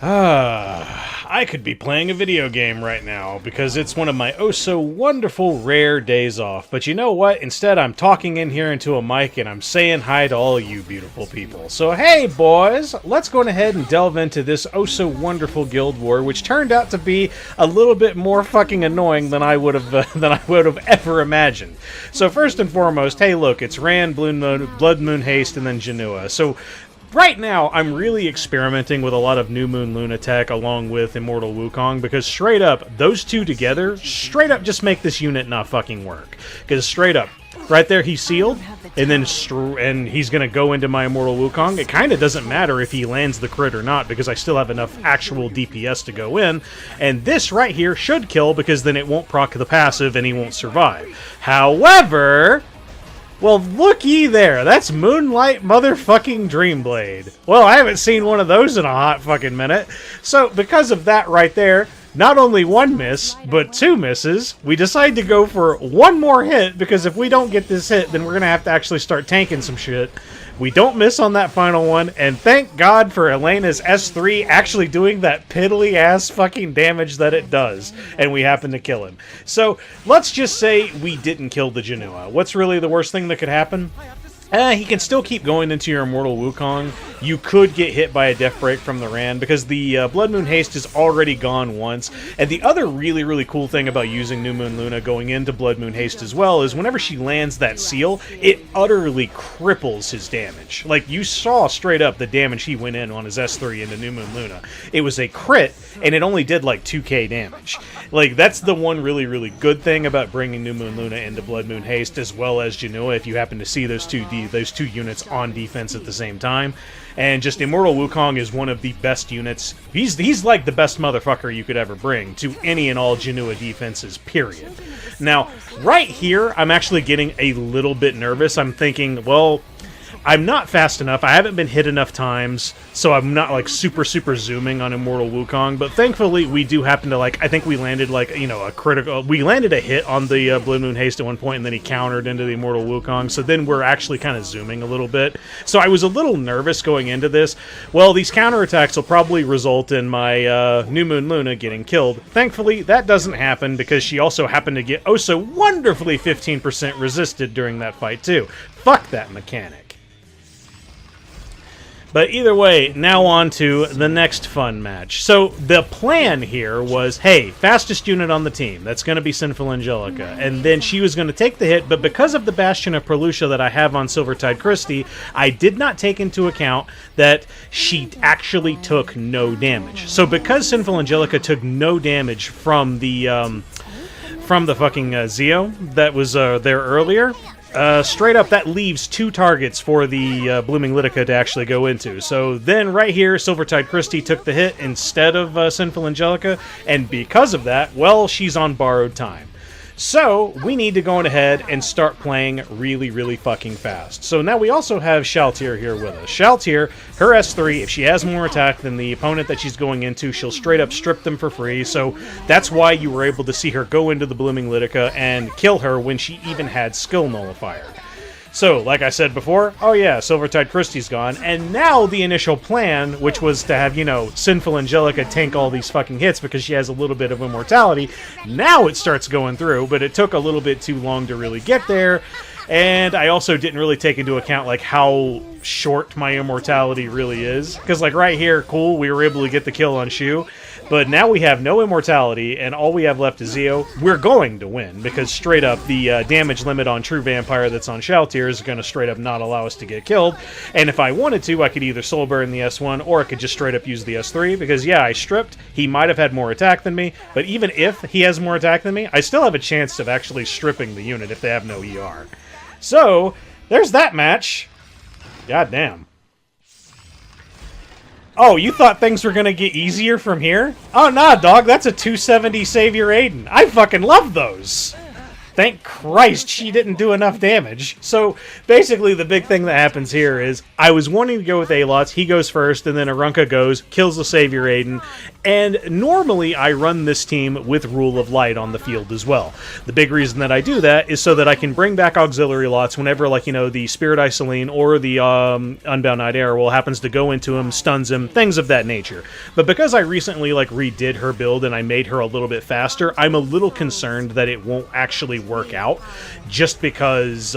I could be playing a video game right now because it's one of my oh-so-wonderful rare days off. But you know what? Instead, I'm talking in here into a mic and I'm saying hi to all you beautiful people. So hey, boys, let's go ahead and delve into this oh-so-wonderful Guild War, which turned out to be a little bit more fucking annoying than I would have ever imagined. So first and foremost, hey, look, it's Rand, Blood Moon Haste, and then Jenua. So right now, I'm really experimenting with a lot of New Moon Luna tech along with Immortal Wukong, because straight up, those two together, straight up just make this unit not fucking work. Because straight up, right there he's sealed, and then he's going to go into my Immortal Wukong. It kind of doesn't matter if he lands the crit or not, because I still have enough actual DPS to go in. And this right here should kill, because then it won't proc the passive and he won't survive. However, well, looky there. That's Moonlight motherfucking Dreamblade. Well, I haven't seen one of those in a hot fucking minute. So, because of that right there, not only one miss, but two misses, we decide to go for one more hit, because if we don't get this hit, then we're going to have to actually start tanking some shit. We don't miss on that final one, and thank God for Elena's S3 actually doing that piddly-ass fucking damage that it does, and we happen to kill him. So, let's just say we didn't kill the Jenua. What's really the worst thing that could happen? He can still keep going into your Immortal Wukong. You could get hit by a Death Break from the Rand, because the Blood Moon Haste is already gone once. And the other really, really cool thing about using New Moon Luna going into Blood Moon Haste as well is whenever she lands that seal, it utterly cripples his damage. Like, you saw straight up the damage he went in on his S3 into New Moon Luna. It was a crit, and it only did like 2k damage. Like, that's the one really, really good thing about bringing New Moon Luna into Blood Moon Haste, as well as Jenua, if you happen to see those two units on defense at the same time. And just Immortal Wukong is one of the best units. He's like the best motherfucker you could ever bring to any and all Jenua defenses, period. Now, right here, I'm actually getting a little bit nervous. I'm thinking, well, I'm not fast enough. I haven't been hit enough times, so I'm not like super zooming on Immortal Wukong. But thankfully, we do happen to, like, I think we landed like, you know, a critical. We landed a hit on the Blood Moon Haste at one point, and then he countered into the Immortal Wukong. So then we're actually kind of zooming a little bit. So I was a little nervous going into this. Well, these counterattacks will probably result in my New Moon Luna getting killed. Thankfully, that doesn't happen, because she also happened to get oh so wonderfully 15% resisted during that fight too. Fuck that mechanic. But either way, now on to the next fun match. So the plan here was, hey, fastest unit on the team. That's going to be Sinful Angelica. And then she was going to take the hit, but because of the Bastion of Perlucia that I have on Silvertide Christy, I did not take into account that she actually took no damage. So because Sinful Angelica took no damage from the fucking Zeo that was there earlier, straight up, that leaves two targets for the Blooming Lidica to actually go into. So then, right here, Silvertide Christy took the hit instead of Sinful Angelica, and because of that, well, she's on borrowed time. So, we need to go ahead and start playing really, really fucking fast. So now we also have Shalltear here with us. Shalltear, her S3, if she has more attack than the opponent that she's going into, she'll straight up strip them for free. So that's why you were able to see her go into the Blooming Lidica and kill her when she even had Skill Nullifier. So, like I said before, oh yeah, Silvertide Christy's gone, and now the initial plan, which was to have, you know, Sinful Angelica tank all these fucking hits because she has a little bit of immortality, now it starts going through, but it took a little bit too long to really get there, and I also didn't really take into account, like, how short my immortality really is, because, like, right here, cool, we were able to get the kill on Choux, but now we have no immortality, and all we have left is Zeo. We're going to win, because straight up, the damage limit on True Vampire that's on Shalltear is going to straight up not allow us to get killed. And if I wanted to, I could either Soul Burn the S1, or I could just straight up use the S3, because yeah, I stripped. He might have had more attack than me, but even if he has more attack than me, I still have a chance of actually stripping the unit if they have no ER. So, there's that match. God damn. Oh, you thought things were going to get easier from here? Oh, nah, dog, that's a 270 Savior Aiden. I fucking love those. Thank Christ she didn't do enough damage. So basically the big thing that happens here is I was wanting to go with Alots, he goes first, and then Arunka goes, kills the Savior Adin, and normally I run this team with Rule of Light on the field as well. The big reason that I do that is so that I can bring back auxiliary lots whenever, like, you know, the Spirit Eye Celine or the Unbound Knight Arowell happens to go into him, stuns him, things of that nature. But because I recently, like, redid her build and I made her a little bit faster, I'm a little concerned that it won't actually work out, just because,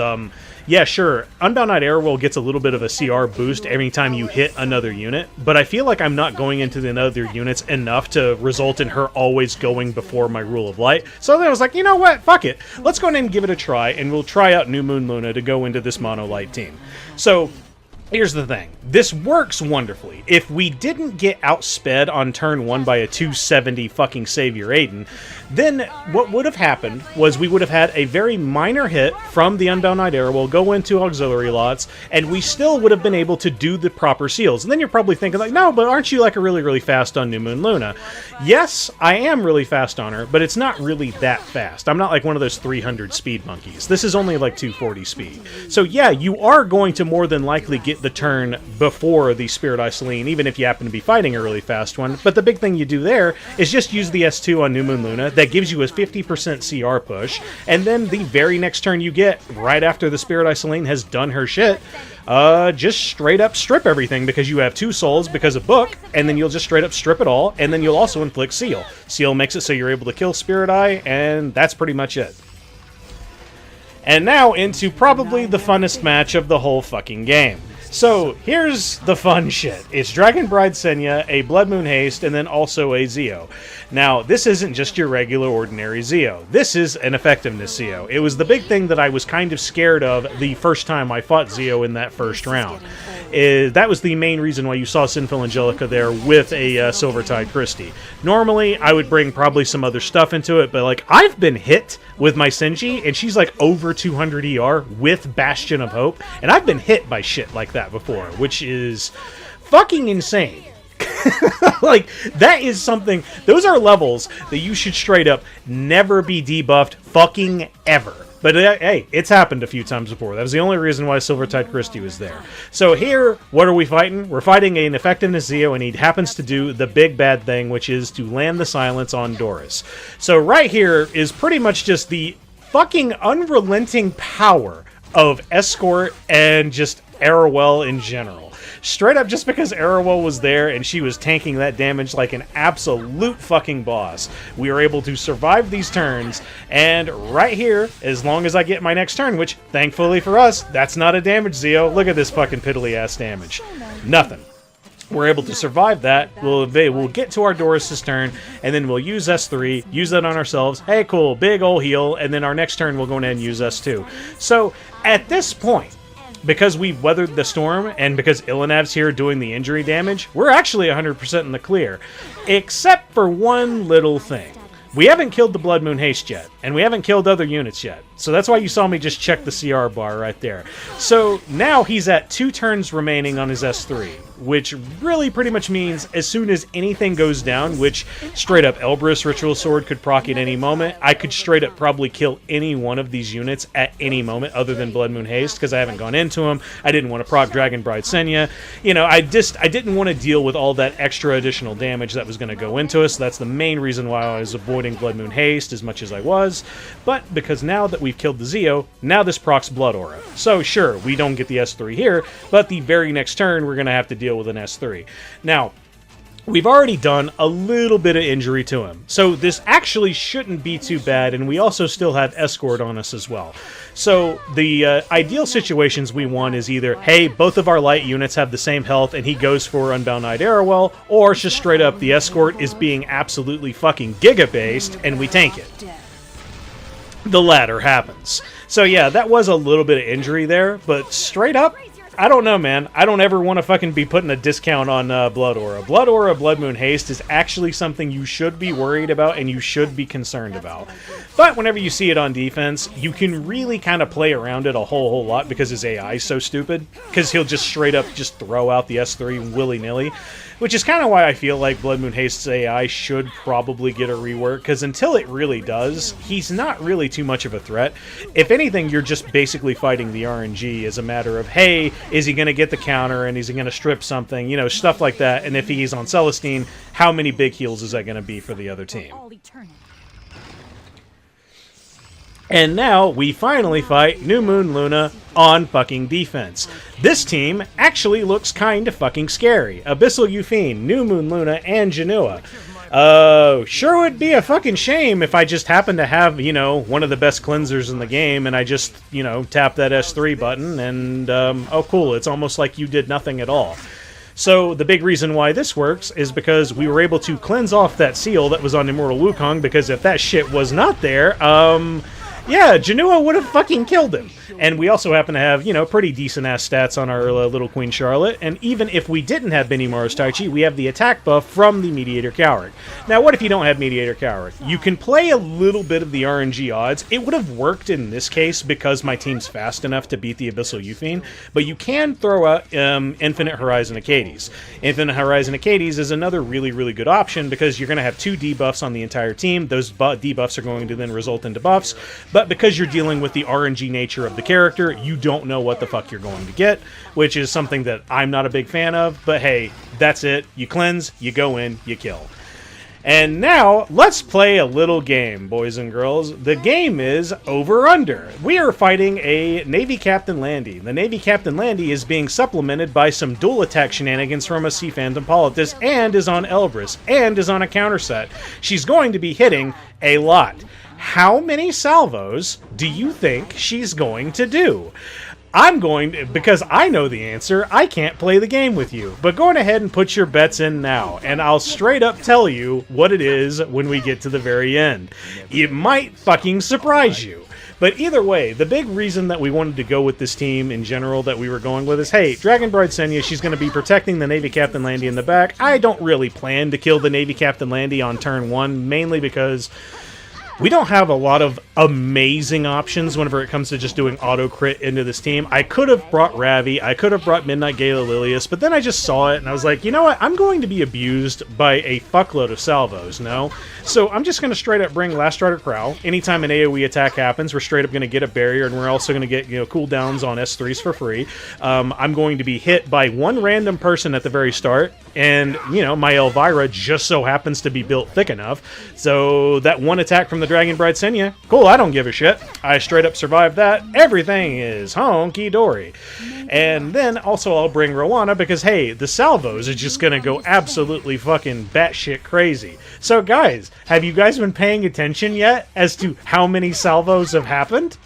yeah, sure, Unbound Knight Arowell gets a little bit of a CR boost every time you hit another unit, but I feel like I'm not going into the other units enough to result in her always going before my Rule of Light. So then I was like, you know what, fuck it, let's go ahead and give it a try, and we'll try out New Moon Luna to go into this Mono Light team. So here's the thing. This works wonderfully. If we didn't get outsped on turn 1 by a 270 fucking Savior Adin, then what would have happened was we would have had a very minor hit from the Unbound Knight Arowell go into auxiliary lots, and we still would have been able to do the proper seals. And then you're probably thinking, like, no, but aren't you, like, a really, really fast on New Moon Luna? Yes, I am really fast on her, but it's not really that fast. I'm not like one of those 300 speed monkeys. This is only like 240 speed. So yeah, you are going to more than likely get the turn before the Spirit Eye Celine, even if you happen to be fighting a really fast one. But the big thing you do there is just use the S2 on New Moon Luna. That gives you a 50% CR push, and then the very next turn you get, right after the Spirit Eye Celine has done her shit, just straight up strip everything, because you have 2 souls because of book, and then you'll just straight up strip it all, and then you'll also inflict seal. Seal makes it so you're able to kill Spirit Eye, and that's pretty much it. And now into probably the funnest match of the whole fucking game. So, here's the fun shit. It's Dragon Bride Senya, a Blood Moon Haste, and then also a Zeo. Now, this isn't just your regular ordinary Zeo. This is an effectiveness Zeo. It was the big thing that I was kind of scared of the first time I fought Zeo in that first round. That was the main reason why you saw Sinful Angelica there with a Silvertide Christy. Normally, I would bring probably some other stuff into it, but, like, I've been hit with my Senji, and she's like over 200 ER with Bastion of Hope, and I've been hit by shit like that before, which is fucking insane. Like, that is something, those are levels that you should straight up never be debuffed fucking ever. But hey, it's happened a few times before. That was the only reason why Silvertide Christy was there. So here, what are we fighting? We're fighting an effectiveness Zeo, and he happens to do the big bad thing, which is to land the silence on Doris. So right here is pretty much just the fucking unrelenting power of Escort and just Arowell in general. Straight up, just because Arowell was there and she was tanking that damage like an absolute fucking boss, we were able to survive these turns, and right here, as long as I get my next turn, which, thankfully for us, that's not a damage Zeo. Look at this fucking piddly-ass damage. Nothing. We're able to survive that. We'll get to our Doris' turn, and then we'll use S3, use that on ourselves. Hey, cool, big ol' heal, and then our next turn we'll go ahead and use S2. So, at this point, because we've weathered the storm, and because Illynav's here doing the injury damage, we're actually 100% in the clear. Except for one little thing. We haven't killed the Blood Moon Haste yet, and we haven't killed other units yet. So that's why you saw me just check the CR bar right there. So now he's at 2 turns remaining on his S3, which really pretty much means as soon as anything goes down, which straight up Elbrus Ritual Sword could proc at any moment, I could straight up probably kill any one of these units at any moment other than Blood Moon Haste, because I haven't gone into them. I didn't want to proc Dragon Bride Senya. You know, I didn't want to deal with all that extra additional damage that was going to go into us. That's the main reason why I was avoiding Blood Moon Haste as much as I was. But because now that we've killed the Zeo, now this procs Blood Aura. So sure, we don't get the S3 here, but the very next turn we're going to have to deal with an S3. Now, we've already done a little bit of injury to him, so this actually shouldn't be too bad, and we also still have Escort on us as well. So the ideal situations we want is either, hey, both of our light units have the same health and he goes for Unbound Knight Arowell, or it's just straight up the Escort is being absolutely fucking giga-based and we tank it. The latter happens. So yeah, that was a little bit of injury there, but straight up, I don't know, man. I don't ever want to fucking be putting a discount on Blood Aura. Blood Aura Blood Moon Haste is actually something you should be worried about and you should be concerned about. But whenever you see it on defense, you can really kind of play around it a whole lot because his AI is so stupid. Because he'll just straight up just throw out the S3 willy-nilly. Which is kind of why I feel like Blood Moon Haste's AI should probably get a rework, because until it really does, he's not really too much of a threat. If anything, you're just basically fighting the RNG as a matter of, hey, is he going to get the counter, and is he going to strip something, you know, stuff like that. And if he's on Celestine, how many big heals is that going to be for the other team? And now, we finally fight New Moon Luna on fucking defense. This team actually looks kinda fucking scary. Abyssal Yufine, New Moon Luna, and Jenua. Sure would be a fucking shame if I just happened to have, you know, one of the best cleansers in the game, and I just, you know, tap that S3 button, and, oh cool, it's almost like you did nothing at all. So, the big reason why this works is because we were able to cleanse off that seal that was on Immortal Wukong, because if that shit was not there, yeah, Jenua would have fucking killed him. And we also happen to have, you know, pretty decent-ass stats on our little Queen Charlotte. And even if we didn't have Benimaru's Tai Chi, we have the attack buff from the Mediator Kawerik. Now, what if you don't have Mediator Kawerik? You can play a little bit of the RNG odds. It would have worked in this case because my team's fast enough to beat the Abyssal Yufine. But you can throw out Infinite Horizon Acades. Infinite Horizon Acades is another really, really good option because you're going to have 2 debuffs on the entire team. Those debuffs are going to then result into buffs. But because you're dealing with the RNG nature of the character, you don't know what the fuck you're going to get, which is something that I'm not a big fan of, but hey, that's it. You cleanse, you go in, you kill. And now, let's play a little game, boys and girls. The game is Over Under. We are fighting a Navy Captain Landy. The Navy Captain Landy is being supplemented by some dual attack shenanigans from a Sea Phantom Politis, and is on Elbrus, and is on a counter set. She's going to be hitting a lot. How many salvos do you think she's going to do? I'm going to, because I know the answer, I can't play the game with you. But go ahead and put your bets in now, and I'll straight up tell you what it is when we get to the very end. It might fucking surprise you. But either way, the big reason that we wanted to go with this team in general that we were going with is, hey, Dragon Bride Senya, she's going to be protecting the Navy Captain Landy in the back. I don't really plan to kill the Navy Captain Landy on turn 1, mainly because we don't have a lot of amazing options whenever it comes to just doing auto-crit into this team. I could have brought Ravi, I could have brought Midnight Gala Lilius, but then I just saw it and I was like, you know what, I'm going to be abused by a fuckload of salvos, no? So I'm just going to straight up bring Last Strider Krau. Anytime an AoE attack happens, we're straight up going to get a barrier, and we're also going to get, you know, cooldowns on S3s for free. I'm going to be hit by one random person at the very start, and, you know, my Elvira just so happens to be built thick enough, so that one attack from the Dragon Bride Senya, cool, I don't give a shit. I straight up survived that. Everything is honky-dory. And then also I'll bring Roana because, hey, the salvos are just going to go absolutely fucking batshit crazy. So guys, have you guys been paying attention yet as to how many salvos have happened?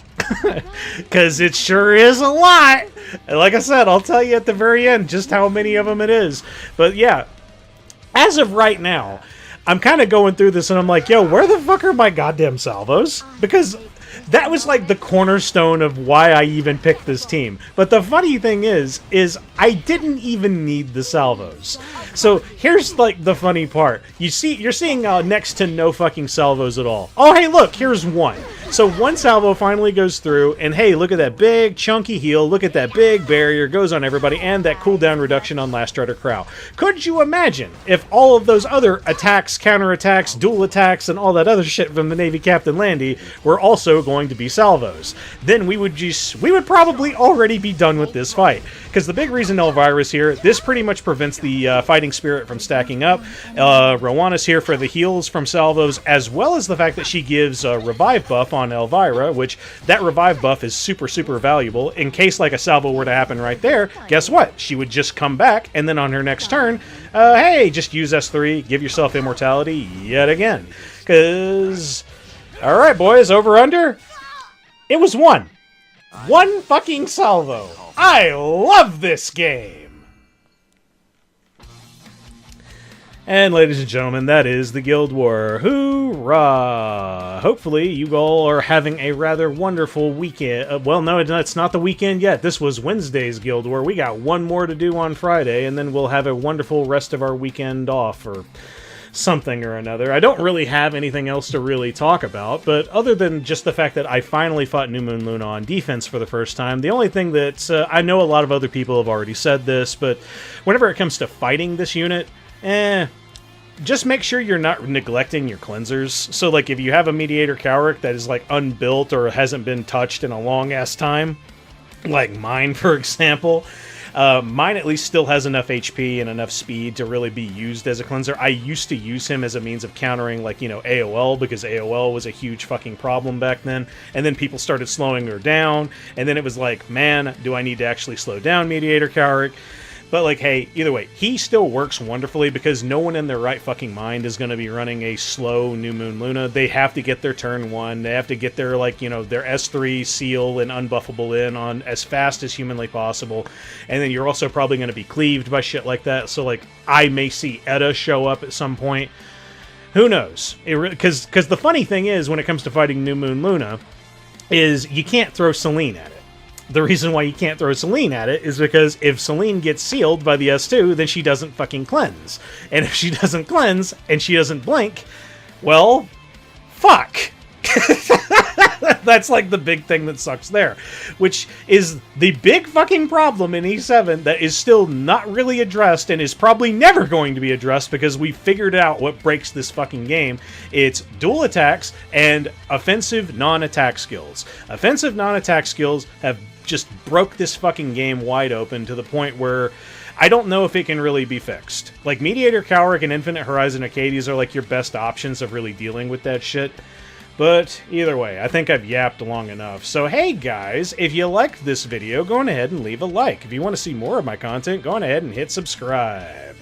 Because it sure is a lot. And like I said, I'll tell you at the very end just how many of them it is. But yeah, as of right now, I'm kind of going through this and I'm like, yo, where the fuck are my goddamn salvos? Because that was like the cornerstone of why I even picked this team. But the funny thing is I didn't even need the salvos. So here's like the funny part. You're seeing next to no fucking salvos at all. Oh, hey, look, here's one. So one salvo finally goes through, and hey, look at that big chunky heal, look at that big barrier, goes on everybody, and that cooldown reduction on Last Strider Krau. Could you imagine if all of those other attacks, counterattacks, dual attacks, and all that other shit from the Navy Captain Landy were also going to be salvos? Then we would probably already be done with this fight. Because the big reason Elvira's here, this pretty much prevents the fighting spirit from stacking up. Roana's here for the heals from salvos, as well as the fact that she gives a revive buff on Elvira, which that revive buff is super, super valuable. In case like a salvo were to happen right there, guess what? She would just come back, and then on her next turn, hey, just use S3, give yourself immortality yet again. Because, alright boys, over under, it was one. One fucking salvo. I love this game. And ladies and gentlemen, that is the Guild War. Hoorah! Hopefully you all are having a rather wonderful weekend. Well, no, it's not the weekend yet. This was Wednesday's Guild War. We got one more to do on Friday, and then we'll have a wonderful rest of our weekend off, or something or another. I don't really have anything else to really talk about, but other than just the fact that I finally fought New Moon Luna on defense for the first time, the only thing that, I know a lot of other people have already said this, but whenever it comes to fighting this unit, just make sure you're not neglecting your cleansers. So, like, if you have a Mediator Kawerik that is, like, unbuilt or hasn't been touched in a long-ass time, like mine, for example, mine at least still has enough HP and enough speed to really be used as a cleanser. I used to use him as a means of countering, like, you know, AOL, because AOL was a huge fucking problem back then, and then people started slowing her down, and then it was like, man, do I need to actually slow down Mediator Kawerik? But, like, hey, either way, he still works wonderfully because no one in their right fucking mind is going to be running a slow New Moon Luna. They have to get their turn 1. They have to get their, like, you know, their S3 seal and unbuffable in on as fast as humanly possible. And then you're also probably going to be cleaved by shit like that. So, like, I may see Edda show up at some point. Who knows? Because the funny thing is, when it comes to fighting New Moon Luna, is you can't throw Celine at it. The reason why you can't throw Celine at it is because if Celine gets sealed by the S2, then she doesn't fucking cleanse. And if she doesn't cleanse, and she doesn't blink, well, fuck. That's like the big thing that sucks there. Which is the big fucking problem in E7 that is still not really addressed and is probably never going to be addressed because we figured out what breaks this fucking game. It's dual attacks and offensive non-attack skills. Offensive non-attack skills have just broke this fucking game wide open to the point where I don't know if it can really be fixed. Like, Mediator Kawerik and Infinite Horizon Acades are like your best options of really dealing with that shit. But either way, I think I've yapped long enough. So hey guys, if you liked this video, go on ahead and leave a like. If you want to see more of my content, go on ahead and hit subscribe.